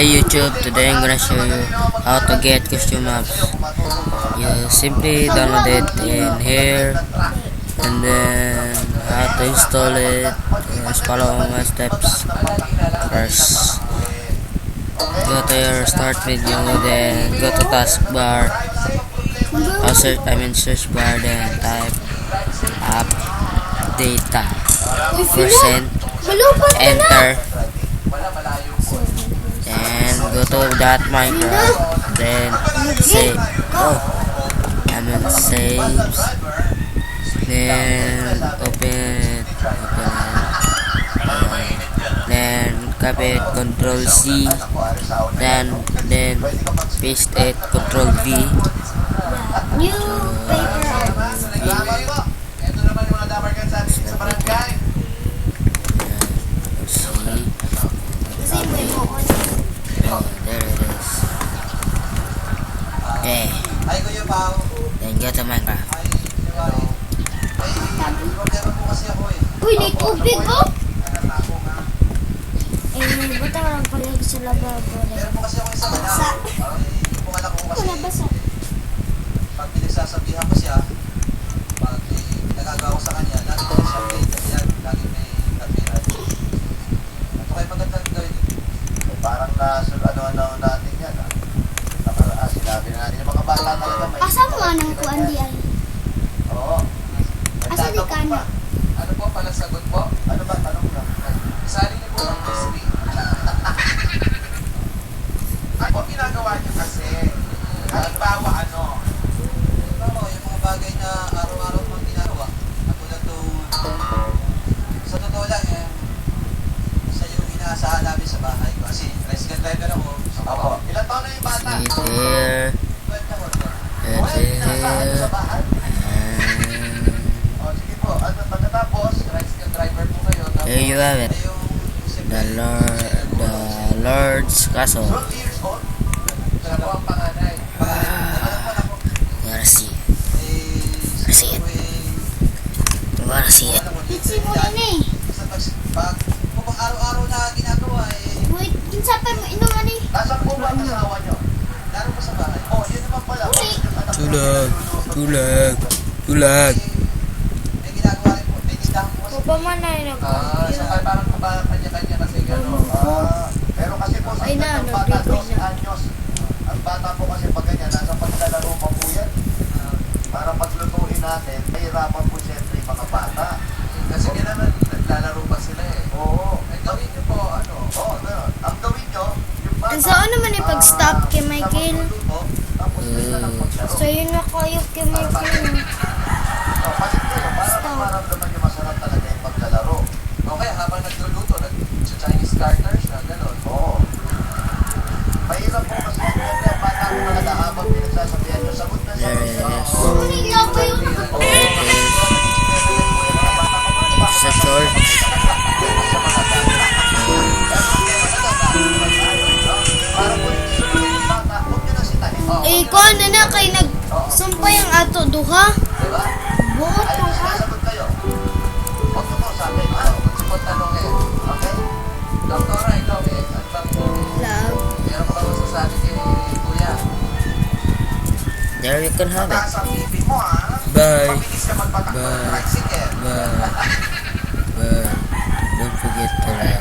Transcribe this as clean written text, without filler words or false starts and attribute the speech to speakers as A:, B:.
A: Hi YouTube, today I'm gonna show you how to get custom maps. You simply download it in here and then how to install it. Just follow my steps. First, go to your start menu, then go to taskbar. Search bar, then type app data. Percent, enter. Then go to that Minecraft, then save, and then saves, then open it, then copy it, Control C, then paste it, Control V.
B: New paper.
A: There it is. Okay. Then go to Minecraft.
B: Uy, may tubig oh! Eh, buta ka lang pala sa lababo. Basa. Wala basa.
C: Pag pinagsasabihan ko siya, pag nagagawa ko sa kanya, lagi ko siya yan, lagi may kapiran. Ito kayo magandang gawin. Parang ano natin yan. Sinabi na natin yung mga bata talaga may...
B: Asa mo anang kuan di ay?
C: Oo.
B: Asa di ka na?
C: Ano po pala sagot po? Ano ba? Tanong lang. Isali niyo po ang mystery. Ano po ginagawa niyo kasi? Halimbawa ano? Yung mga bagay na araw-araw mong ginagawa. Katulad nung... Sa totoo lang isa yung inaasahan namin sa bahay ko. Kasi tricycle driver ako. Opo. Ilan taon na yung bata?
A: Here.
C: Sa bahay? Sige po. Pagkatapos, tricycle driver po kayo.
A: There you have it. The Lord's Castle.
C: 12 years old. Siya po ang panganay.
A: Wanna see it? Wanna see it?
B: Itsi mo yun eh.
C: Kung araw-araw na ginagawa
B: Wait, kinsa pa mo inuman eh.
C: Nasaan po ba ang asawa nyo? Laro po sa bahay? Yun naman pala.
A: Tulag.
C: May ginagawa rin po. May tindahan po kasi.
B: Papa man na yun ako.
C: So parang kanya-kanya kasi gano'n. Pero kasi po sa ng bata, 12 anyos. Ang bata po kasi pag ganyan, nasa paglalaro pa po yan. Para paglutuin natin, mahirapan po siyempre yung mga bata. Kasi kailangan naglalaro pa sila eh. Oo. Ay gawin nyo po, ano? Oo, gano'n. Ang gawin nyo, yung bata...
B: Ang saan naman eh pag-stop kay Michael?
C: Tapos bigla lang maglaro.
B: So yun na kayo kay Michael.
C: Pasit kayo, para maramdaman nyo masarap talaga yung paglalaro. O kaya habang nagluluto, nag-Chinese garters na gano'n. Oo. Mahirap po kasi yung bata ko talaga habang pinagsasabihan nyo, sagot na
A: There it is.
B: Kunin ko yun.
A: Sa short.
B: Eh, ko ano na kay nagsumpay ang ato duha. Buot ko ha.
C: Sagot kayo. Huwag mo sabi. Magsipot tanong eh. Okay? Doktora, ikaw eh. At bang po,
B: Love.
C: meron ka ba masasabi kay Kuya?
A: There you can have it.
C: Taas ang bibi mo ha.
A: Bye.
C: Mabilis ka magpatakbo ng tricycle.
A: Bye. Don't forget to like.